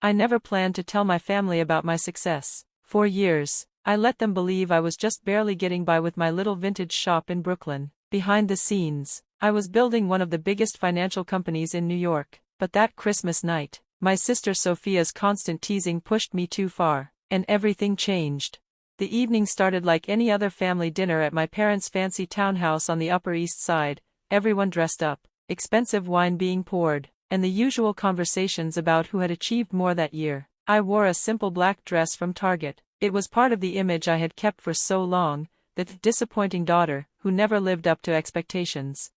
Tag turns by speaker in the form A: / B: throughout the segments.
A: I never planned to tell my family about my success. For years, I let them believe I was just barely getting by with my little vintage shop in Brooklyn. Behind the scenes, I was building one of the biggest financial companies in New York. But that Christmas night, my sister Sophia's constant teasing pushed me too far, and everything changed. The evening started like any other family dinner at my parents' fancy townhouse on the Upper East Side, everyone dressed up, expensive wine being poured, and the usual conversations about who had achieved more that year. I wore a simple black dress from Target. It was part of the image I had kept for so long, the disappointing daughter, who never lived up to expectations.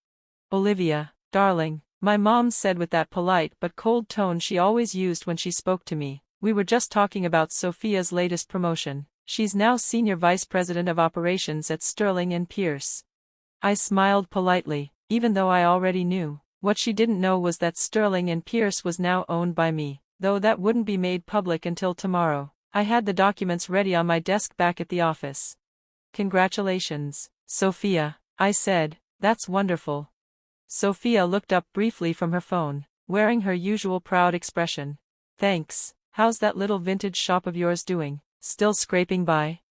A: "Olivia, darling," my mom said with that polite but cold tone she always used when she spoke to me, "we were just talking about Sophia's latest promotion. She's now Senior Vice President of Operations at Sterling and Pierce." I smiled politely, even though I already knew. What she didn't know was that Sterling and Pierce was now owned by me, though that wouldn't be made public until tomorrow. I had the documents ready on my desk back at the office. "Congratulations, Sophia," I said. "That's wonderful." Sophia looked up briefly from her phone, wearing her usual proud expression. "Thanks. How's that little vintage shop of yours doing? Still scraping by?"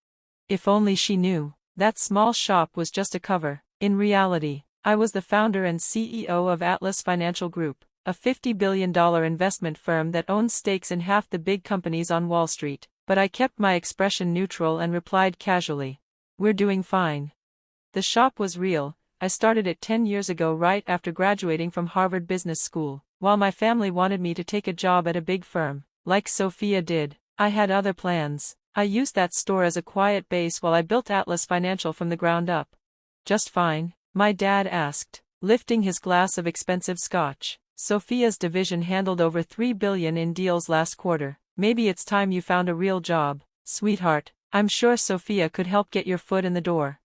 A: If only she knew, that small shop was just a cover. In reality, I was the founder and CEO of Atlas Financial Group, a $50 billion investment firm that owns stakes in half the big companies on Wall Street. But I kept my expression neutral and replied casually, "We're doing fine." The shop was real. I started it 10 years ago right after graduating from Harvard Business School. While my family wanted me to take a job at a big firm, like Sophia did, I had other plans. I used that store as a quiet base while I built Atlas Financial from the ground up. "Just fine?" my dad asked, lifting his glass of expensive scotch. "Sophia's division handled over $3 billion in deals last quarter. Maybe it's time you found a real job, sweetheart. I'm sure Sophia could help get your foot in the door."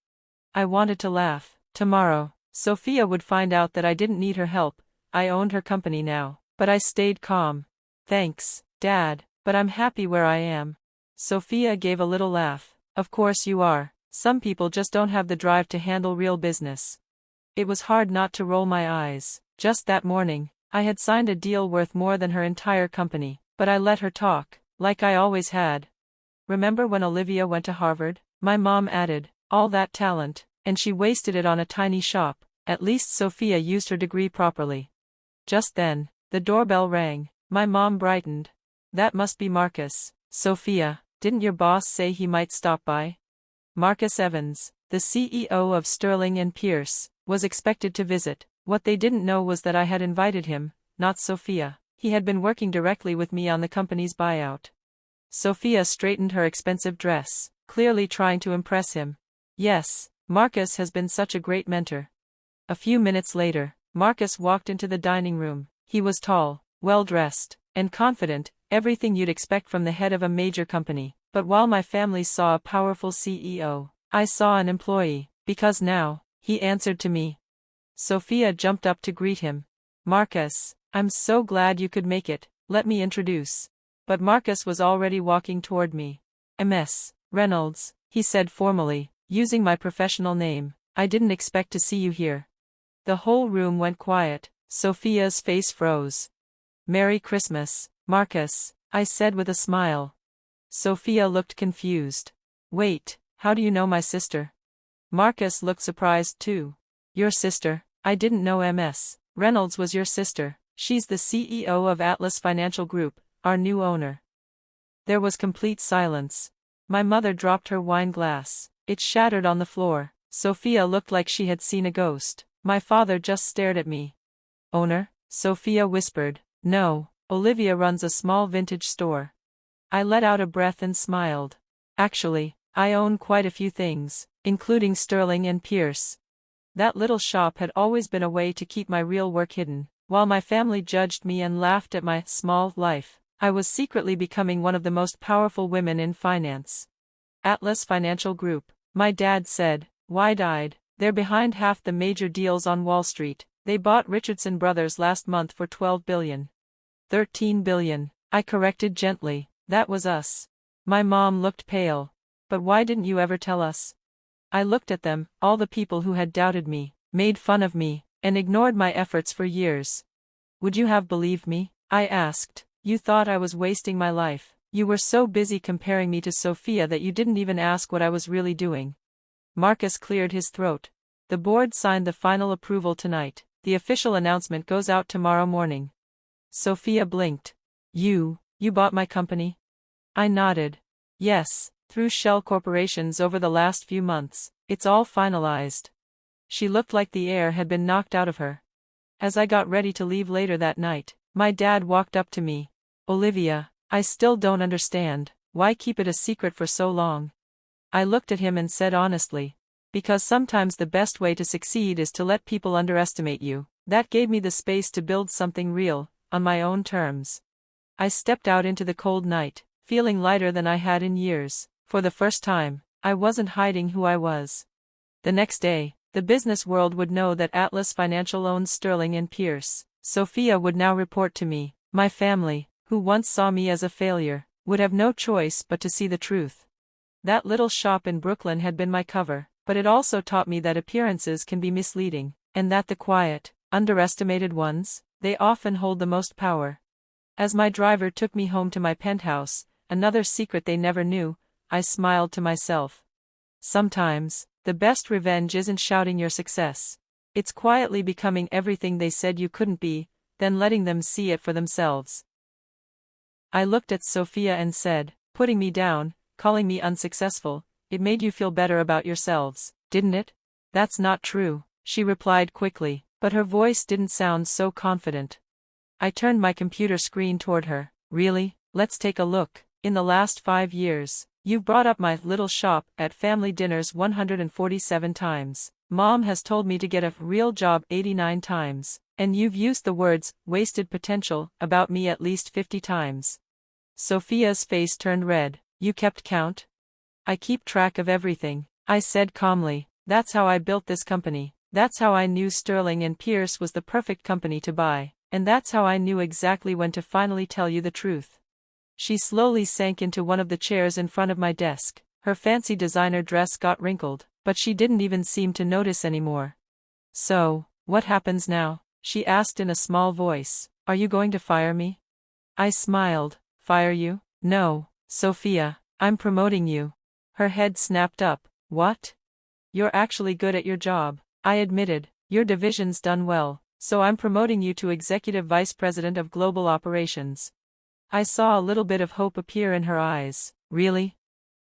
A: I wanted to laugh. Tomorrow, Sophia would find out that I didn't need her help. I owned her company now. But I stayed calm. "Thanks, Dad, but I'm happy where I am." Sophia gave a little laugh. "Of course you are. Some people just don't have the drive to handle real business." It was hard not to roll my eyes. Just that morning, I had signed a deal worth more than her entire company, but I let her talk, like I always had. "Remember when Olivia went to Harvard?" my mom added. "All that talent, and she wasted it on a tiny shop. At least Sophia used her degree properly." Just then, the doorbell rang. My mom brightened. "That must be Marcus." "Sophia, didn't your boss say he might stop by?" Marcus Evans, the CEO of Sterling and Pierce, was expected to visit. What they didn't know was that I had invited him, not Sophia. He had been working directly with me on the company's buyout. Sophia straightened her expensive dress, clearly trying to impress him. "Yes, Marcus has been such a great mentor." A few minutes later, Marcus walked into the dining room. He was tall, well-dressed, and confident, everything you'd expect from the head of a major company. But while my family saw a powerful CEO, I saw an employee, because now, he answered to me. Sophia jumped up to greet him. "Marcus, I'm so glad you could make it. Let me introduce." But Marcus was already walking toward me. "Ms. Reynolds," he said formally, using my professional name. "I didn't expect to see you here." The whole room went quiet. Sophia's face froze. "Merry Christmas, Marcus," I said with a smile. Sophia looked confused. "Wait, how do you know my sister?" Marcus looked surprised too. "Your sister? I didn't know Ms. Reynolds was your sister. She's the CEO of Atlas Financial Group, our new owner." There was complete silence. My mother dropped her wine glass. It shattered on the floor. Sophia looked like she had seen a ghost. My father just stared at me. "Owner?" Sophia whispered. "No, Olivia runs a small vintage store." I let out a breath and smiled. "Actually, I own quite a few things, including Sterling and Pierce." That little shop had always been a way to keep my real work hidden. While my family judged me and laughed at my small life, I was secretly becoming one of the most powerful women in finance. "Atlas Financial Group," my dad said, wide-eyed. "They're behind half the major deals on Wall Street. They bought Richardson Brothers last month for $12 billion. $13 billion, I corrected gently. That was us. My mom looked pale. "But why didn't you ever tell us?" I looked at them, all the people who had doubted me, made fun of me, and ignored my efforts for years. "Would you have believed me?" I asked. You thought I was wasting my life. You were so busy comparing me to Sophia that you didn't even ask what I was really doing. Marcus cleared his throat. The board signed the final approval tonight. The official announcement goes out tomorrow morning. Sophia blinked. You bought my company? I nodded. Yes, through shell corporations over the last few months. It's all finalized. She looked like the air had been knocked out of her. As I got ready to leave later that night, my dad walked up to me. Olivia, I still don't understand. Why keep it a secret for so long? I looked at him and said honestly, because sometimes the best way to succeed is to let people underestimate you. That gave me the space to build something real, on my own terms. I stepped out into the cold night, feeling lighter than I had in years. For the first time, I wasn't hiding who I was. The next day, the business world would know that Atlas Financial owns Sterling and Pierce. Sophia would now report to me. My family, who once saw me as a failure, would have no choice but to see the truth. That little shop in Brooklyn had been my cover, but it also taught me that appearances can be misleading, and that the quiet, underestimated ones, they often hold the most power. As my driver took me home to my penthouse, another secret they never knew, I smiled to myself. Sometimes, the best revenge isn't shouting your success. It's quietly becoming everything they said you couldn't be, then letting them see it for themselves. I looked at Sophia and said, putting me down, calling me unsuccessful, it made you feel better about yourselves, didn't it? That's not true, she replied quickly, but her voice didn't sound so confident. I turned my computer screen toward her. Really? Let's take a look. In the last 5 years, you've brought up my little shop at family dinners 147 times. Mom has told me to get a real job 89 times, and you've used the words wasted potential about me at least 50 times. Sophia's face turned red. You kept count? I keep track of everything, I said calmly. That's how I built this company. That's how I knew Sterling and Pierce was the perfect company to buy, and that's how I knew exactly when to finally tell you the truth. She slowly sank into one of the chairs in front of my desk. Her fancy designer dress got wrinkled, but she didn't even seem to notice anymore. So, what happens now? She asked in a small voice. Are you going to fire me? I smiled. Fire you? No, Sophia, I'm promoting you. Her head snapped up. What? You're actually good at your job, I admitted. Your division's done well, so I'm promoting you to Executive Vice President of Global Operations. I saw a little bit of hope appear in her eyes. Really?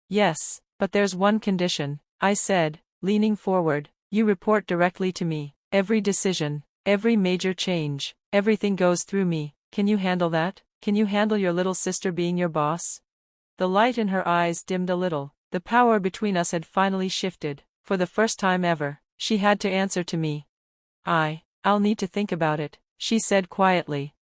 A: Yes, but there's one condition, I said, leaning forward. You report directly to me. Every decision, every major change, everything goes through me. Can you handle that? Can you handle your little sister being your boss? The light in her eyes dimmed a little. The power between us had finally shifted. For the first time ever, she had to answer to me. I'll need to think about it, she said quietly.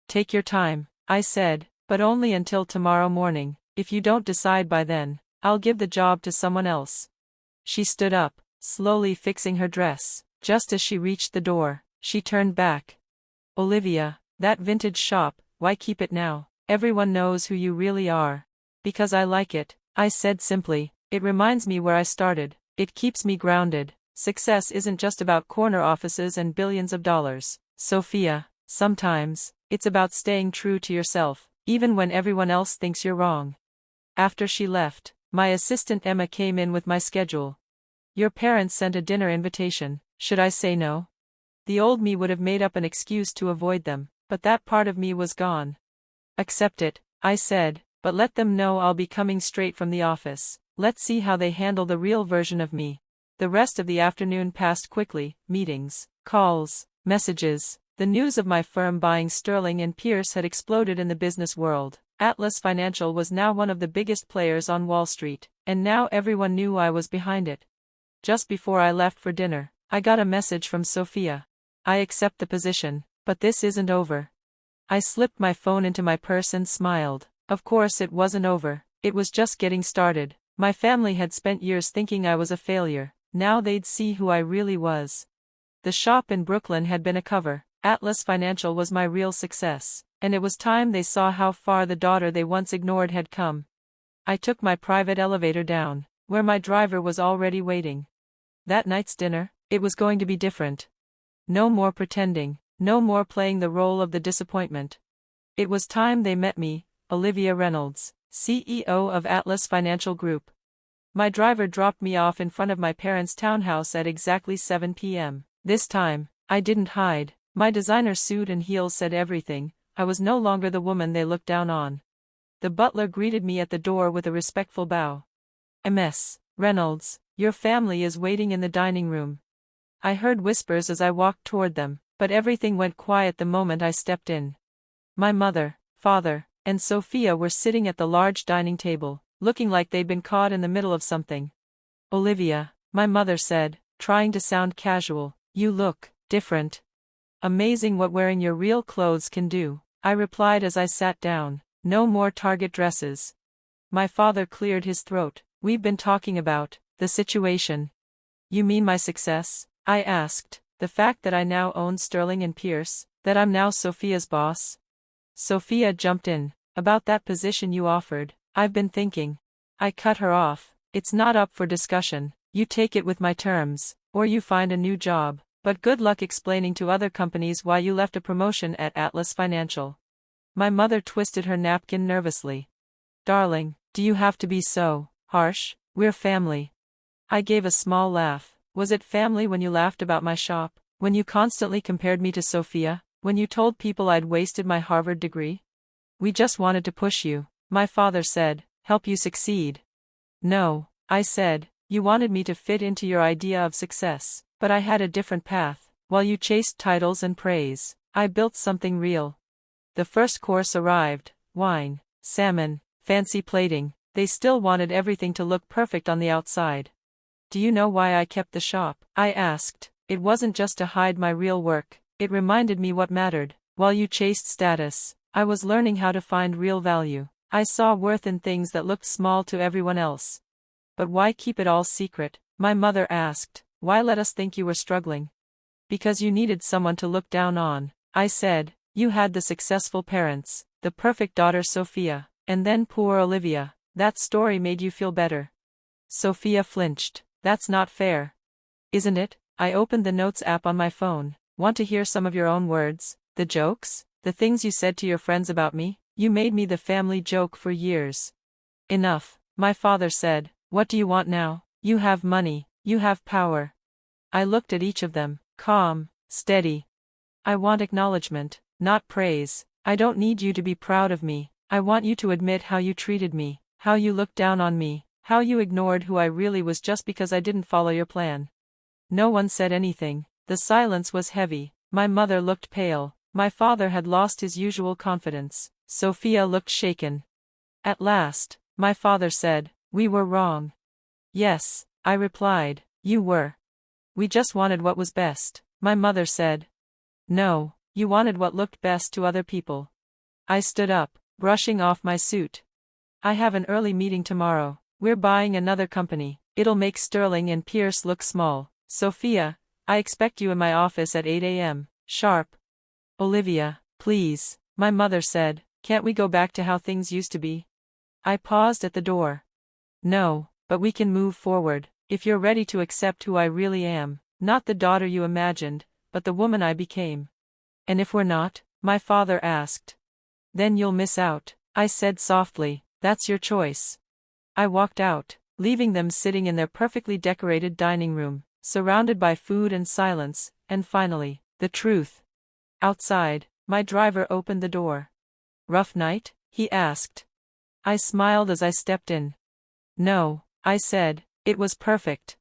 A: Take your time, I said, but only until tomorrow morning. If you don't decide by then, I'll give the job to someone else. She stood up, slowly fixing her dress. Just as she reached the door, she turned back. Olivia, that vintage shop, why keep it now? Everyone knows who you really are. Because I like it, I said simply. It reminds me where I started. It keeps me grounded. Success isn't just about corner offices and billions of dollars. Sophia, sometimes, it's about staying true to yourself, even when everyone else thinks you're wrong. After she left, my assistant Emma came in with my schedule. Your parents sent a dinner invitation. Should I say no? The old me would have made up an excuse to avoid them, but that part of me was gone. Accept it, I said, but let them know I'll be coming straight from the office. Let's see how they handle the real version of me. The rest of the afternoon passed quickly. Meetings, calls, messages. The news of my firm buying Sterling and Pierce had exploded in the business world. Atlas Financial was now one of the biggest players on Wall Street, and now everyone knew I was behind it. Just before I left for dinner, I got a message from Sophia. I accept the position, but this isn't over. I slipped my phone into my purse and smiled. Of course it wasn't over. It was just getting started. My family had spent years thinking I was a failure. Now they'd see who I really was. The shop in Brooklyn had been a cover. Atlas Financial was my real success, and it was time they saw how far the daughter they once ignored had come. I took my private elevator down, where my driver was already waiting. That night's dinner, it was going to be different. No more pretending, no more playing the role of the disappointment. It was time they met me, Olivia Reynolds, CEO of Atlas Financial Group. My driver dropped me off in front of my parents' townhouse at exactly 7 p.m. This time, I didn't hide. My designer suit and heels said everything. I was no longer the woman they looked down on. The butler greeted me at the door with a respectful bow. Ms. Reynolds, your family is waiting in the dining room. I heard whispers as I walked toward them, but everything went quiet the moment I stepped in. My mother, father, and Sophia were sitting at the large dining table, looking like they'd been caught in the middle of something. Olivia, my mother said, trying to sound casual, you look different. Amazing what wearing your real clothes can do, I replied as I sat down. No more Target dresses. My father cleared his throat. We've been talking about the situation. You mean my success? I asked. The fact that I now own Sterling and Pierce, that I'm now Sophia's boss. Sophia jumped in. About that position you offered, I've been thinking. I cut her off. It's not up for discussion. You take it with my terms, or you find a new job, but good luck explaining to other companies why you left a promotion at Atlas Financial. My mother twisted her napkin nervously. Darling, do you have to be so harsh? We're family. I gave a small laugh. Was it family when you laughed about my shop? When you constantly compared me to Sophia? When you told people I'd wasted my Harvard degree? We just wanted to push you, my father said, help you succeed. No, I said, you wanted me to fit into your idea of success, but I had a different path. While you chased titles and praise, I built something real. The first course arrived, wine, salmon, fancy plating. They still wanted everything to look perfect on the outside. Do you know why I kept the shop? I asked. It wasn't just to hide my real work, it reminded me what mattered. While you chased status, I was learning how to find real value. I saw worth in things that looked small to everyone else. But why keep it all secret? My mother asked. Why let us think you were struggling? Because you needed someone to look down on, I said. You had the successful parents, the perfect daughter Sophia, and then poor Olivia. That story made you feel better. Sophia flinched. That's not fair. Isn't it? I opened the notes app on my phone. Want to hear some of your own words? The jokes? The things you said to your friends about me? You made me the family joke for years. Enough, my father said. What do you want now? You have money, you have power. I looked at each of them, calm, steady. I want acknowledgement, not praise. I don't need you to be proud of me. I want you to admit how you treated me, how you looked down on me, how you ignored who I really was just because I didn't follow your plan. No one said anything. The silence was heavy. My mother looked pale. My father had lost his usual confidence. Sophia looked shaken. At last, my father said, we were wrong. Yes, I replied, you were. We just wanted what was best. My mother said. No, you wanted what looked best to other people. I stood up, brushing off my suit. I have an early meeting tomorrow. We're buying another company. It'll make Sterling and Pierce look small. Sophia, I expect you in my office at 8 a.m. sharp. Olivia, please, my mother said, can't we go back to how things used to be? I paused at the door. No, but we can move forward, if you're ready to accept who I really am, not the daughter you imagined, but the woman I became. And if we're not? My father asked. Then you'll miss out, I said softly. That's your choice. I walked out, leaving them sitting in their perfectly decorated dining room, surrounded by food and silence, and finally, the truth. Outside, my driver opened the door. Rough night? He asked. I smiled as I stepped in. No, I said, it was perfect.